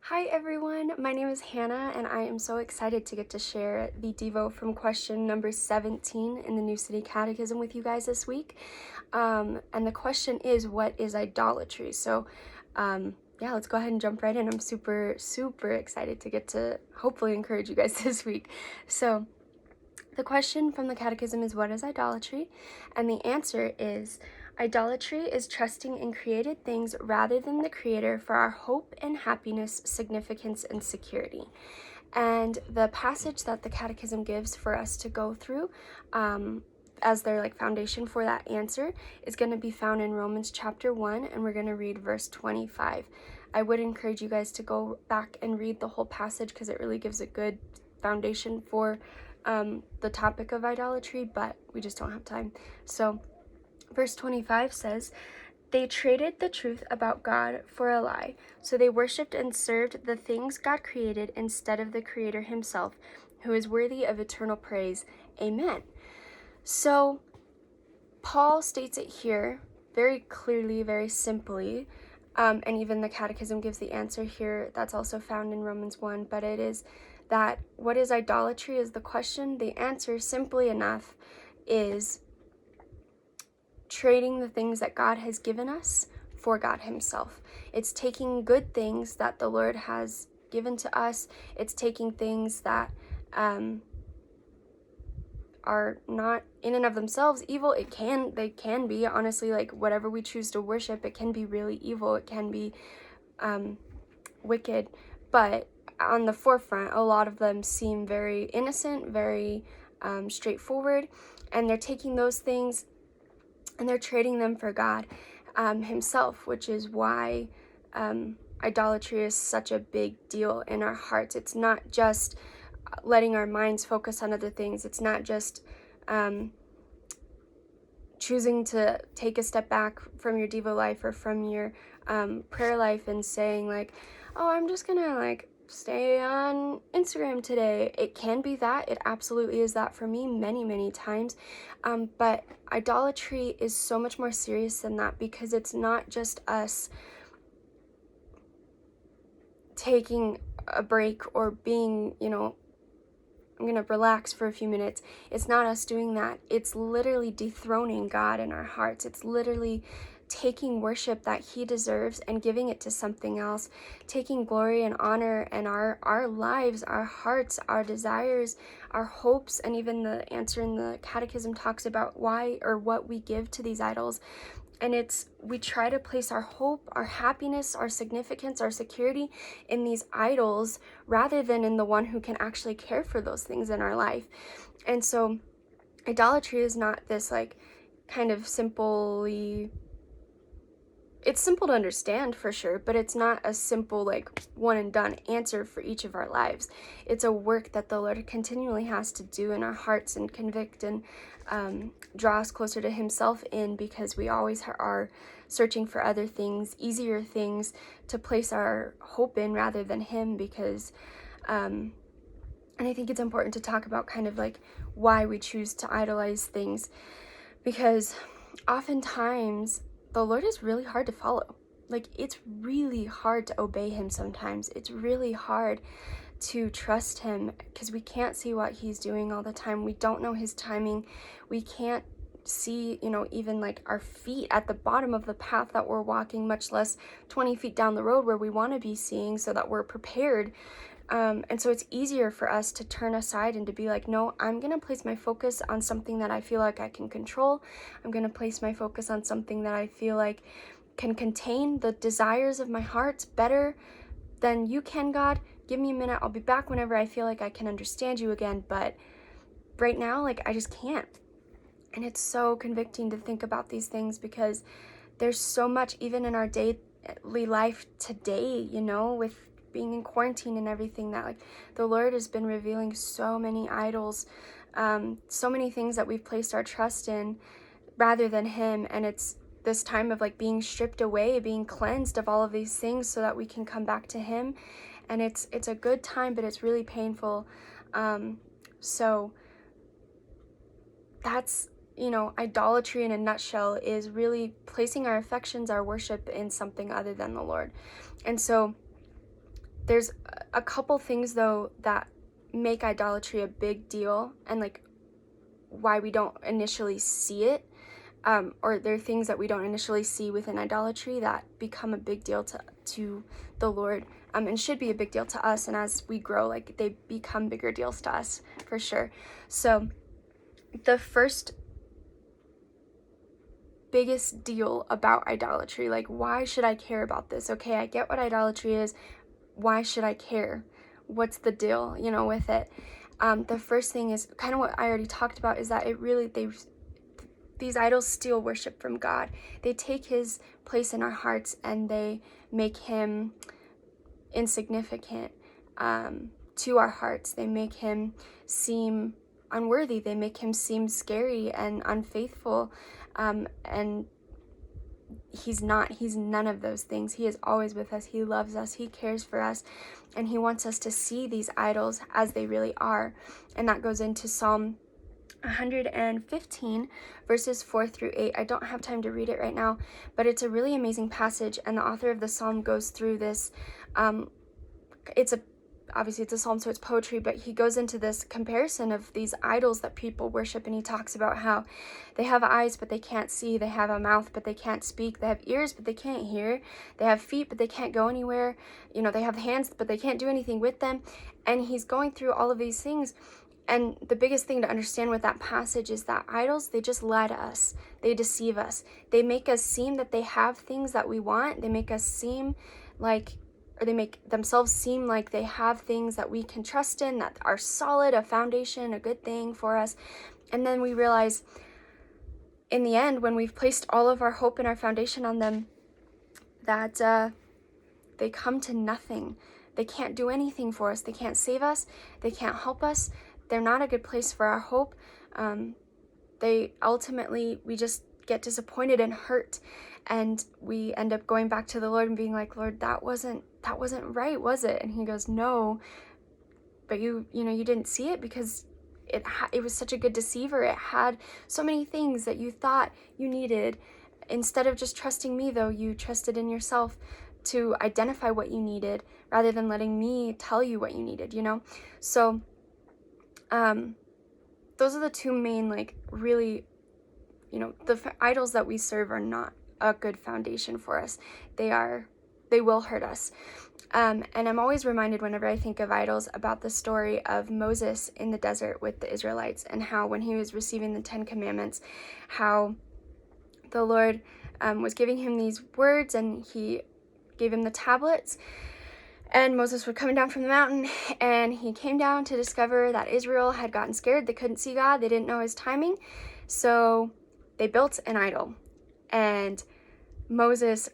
Hi everyone, my name is Hannah and I am so excited to get to share the Devo from question number 17 in the New City Catechism with you guys this week. And the question is, what is idolatry? Yeah, let's go ahead and jump right in. I'm super excited to get to hopefully encourage you guys this week. So the question from the Catechism is, what is idolatry? And the answer is, idolatry is trusting in created things rather than the Creator for our hope and happiness, significance, and security. And the passage that the Catechism gives for us to go through as their foundation for that answer is going to be found in Romans chapter 1, and we're going to read verse 25. I would encourage you guys to go back and read the whole passage because it really gives a good foundation for the topic of idolatry, but we just don't have time. So verse 25 says, "They traded the truth about God for a lie, so they worshipped and served the things God created instead of the Creator himself, who is worthy of eternal praise. Amen." So Paul states it here very clearly, very simply, and even the Catechism gives the answer here. That's also found in Romans 1, but it is that what is idolatry is the question. The answer, simply enough, is trading the things that God has given us for God himself. It's taking good things that the Lord has given to us. It's taking things that are not in and of themselves evil. They can be, honestly, like whatever we choose to worship, it can be really evil. It can be wicked, but on the forefront, a lot of them seem very innocent, very straightforward, and they're taking those things and they're trading them for God himself, which is why idolatry is such a big deal in our hearts. It's not just letting our minds focus on other things. It's not just choosing to take a step back from your Devo life or from your prayer life and saying like, oh, I'm just gonna stay on Instagram today. It can be that. It absolutely is that for me many times. But idolatry is so much more serious than that, because it's not just us taking a break or being, I'm going to relax for a few minutes. It's not us doing that. It's literally dethroning God in our hearts. It's literally taking worship that he deserves and giving it to something else, taking glory and honor and our lives, our hearts, our desires, our hopes, and even the answer in the Catechism talks about why or what we give to these idols. And we try to place our hope, our happiness, our significance, our security in these idols rather than in the one who can actually care for those things in our life. And so idolatry is not this kind of it's simple to understand for sure, but it's not a simple one and done answer for each of our lives. It's a work that the Lord continually has to do in our hearts and convict and draw us closer to himself in, because we always are searching for other things, easier things to place our hope in rather than him, because and I think it's important to talk about kind of why we choose to idolize things, because oftentimes the Lord is really hard to follow. It's really hard to obey him sometimes. It's really hard to trust him because we can't see what he's doing all the time. We don't know his timing. We can't see, even our feet at the bottom of the path that we're walking, much less 20 feet down the road where we want to be seeing, so that we're prepared. And so it's easier for us to turn aside and to be like, no, I'm going to place my focus on something that I feel like I can control. I'm going to place my focus on something that I feel like can contain the desires of my heart better than you can, God. Give me a minute. I'll be back whenever I feel like I can understand you again. But right now, I just can't. And it's so convicting to think about these things, because there's so much, even in our daily life today, with being in quarantine and everything, that the Lord has been revealing so many idols, so many things that we've placed our trust in rather than him. And it's this time of being stripped away, being cleansed of all of these things so that we can come back to him. And it's a good time, but it's really painful. So that's, idolatry in a nutshell is really placing our affections, our worship in something other than the Lord. And so There's a couple things though that make idolatry a big deal, and like why we don't initially see it, or there are things that we don't initially see within idolatry that become a big deal to the Lord, and should be a big deal to us. And as we grow, like they become bigger deals to us for sure. So the first biggest deal about idolatry, like why should I care about this? Okay, I get what idolatry is. Why should I care? What's the deal, with it? The first thing is kind of what I already talked about, is that these idols steal worship from God. They take his place in our hearts and they make him insignificant to our hearts. They make him seem unworthy. They make him seem scary and unfaithful. And he's not. He's none of those things. He is always with us. He loves us. He cares for us. And he wants us to see these idols as they really are. And that goes into Psalm 115 verses 4 through 8. I don't have time to read it right now, but it's a really amazing passage, and the author of the psalm goes through this. Obviously it's a psalm, so it's poetry, but he goes into this comparison of these idols that people worship, and he talks about how they have eyes but they can't see, they have a mouth but they can't speak, they have ears but they can't hear, they have feet but they can't go anywhere, they have hands but they can't do anything with them. And he's going through all of these things. And the biggest thing to understand with that passage is that idols, they just lie to us. They deceive us. They make us seem that they have things that we want. They make us seem like, or they make themselves seem like they have things that we can trust in, that are solid, a foundation, a good thing for us. And then we realize in the end, when we've placed all of our hope and our foundation on them, that they come to nothing. They can't do anything for us. They can't save us. They can't help us. They're not a good place for our hope. We just get disappointed and hurt, and we end up going back to the Lord and being like, Lord, that wasn't right, was it? And he goes, no, but you didn't see it because it was such a good deceiver. It had so many things that you thought you needed. Instead of just trusting me, though, you trusted in yourself to identify what you needed rather than letting me tell you what you needed, So those are the two main, really, the idols that we serve are not a good foundation for us. They will hurt us. And I'm always reminded whenever I think of idols about the story of Moses in the desert with the Israelites, and how when he was receiving the 10 Commandments, how the Lord was giving him these words, and he gave him the tablets. And Moses was coming down from the mountain, and he came down to discover that Israel had gotten scared. They couldn't see God. They didn't know his timing. So they built an idol. And Moses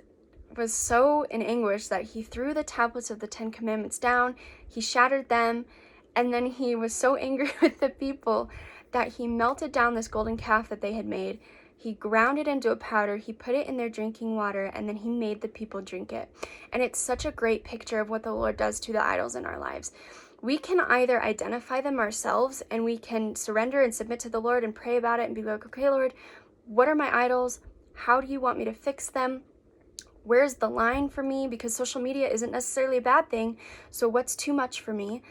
was so in anguish that he threw the tablets of the 10 Commandments down. He shattered them. And then he was so angry with the people that he melted down this golden calf that they had made. He ground it into a powder, he put it in their drinking water, and then he made the people drink it. And it's such a great picture of what the Lord does to the idols in our lives. We can either identify them ourselves, and we can surrender and submit to the Lord and pray about it and be like, okay, Lord, what are my idols? How do you want me to fix them? Where's the line for me? Because social media isn't necessarily a bad thing, so what's too much for me?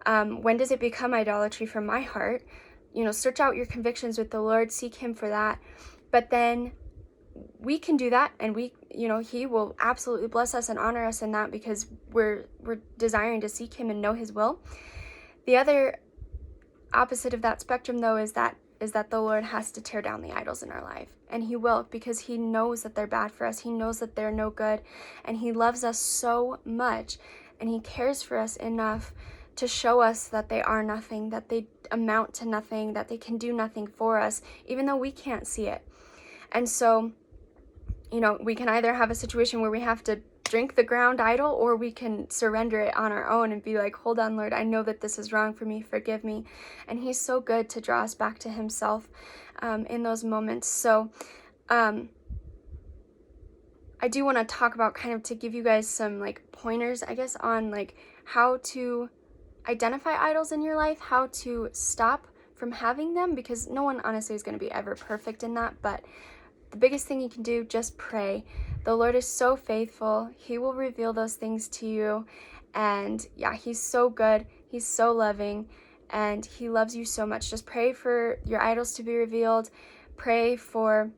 When does it become idolatry from my heart? Search out your convictions with the Lord, seek him for that. But then we can do that, and he will absolutely bless us and honor us in that, because we're desiring to seek him and know his will. The other opposite of that spectrum, though, is that the Lord has to tear down the idols in our life. And he will, because he knows that they're bad for us. He knows that they're no good. And he loves us so much, and he cares for us enough to show us that they are nothing, that they amount to nothing, that they can do nothing for us, even though we can't see it. And so, we can either have a situation where we have to drink the ground idol, or we can surrender it on our own and be like, hold on, Lord, I know that this is wrong for me, forgive me. And he's so good to draw us back to himself in those moments. So I do want to talk about, kind of to give you guys some pointers, I guess, on how to identify idols in your life, how to stop from having them, because no one honestly is going to be ever perfect in that. But the biggest thing you can do, just pray. The Lord is so faithful. He will reveal those things to you, And yeah, he's so good. He's so loving, and he loves you so much. Just pray for your idols to be revealed. Pray for,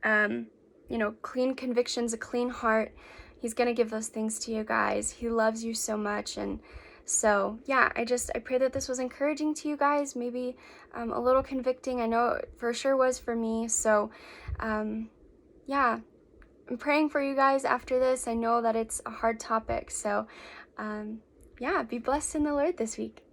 clean convictions, a clean heart. He's going to give those things to you guys. He loves you so much. And so, yeah, I pray that this was encouraging to you guys, maybe a little convicting. I know it for sure was for me. So, yeah, I'm praying for you guys after this. I know that it's a hard topic. So, yeah, be blessed in the Lord this week.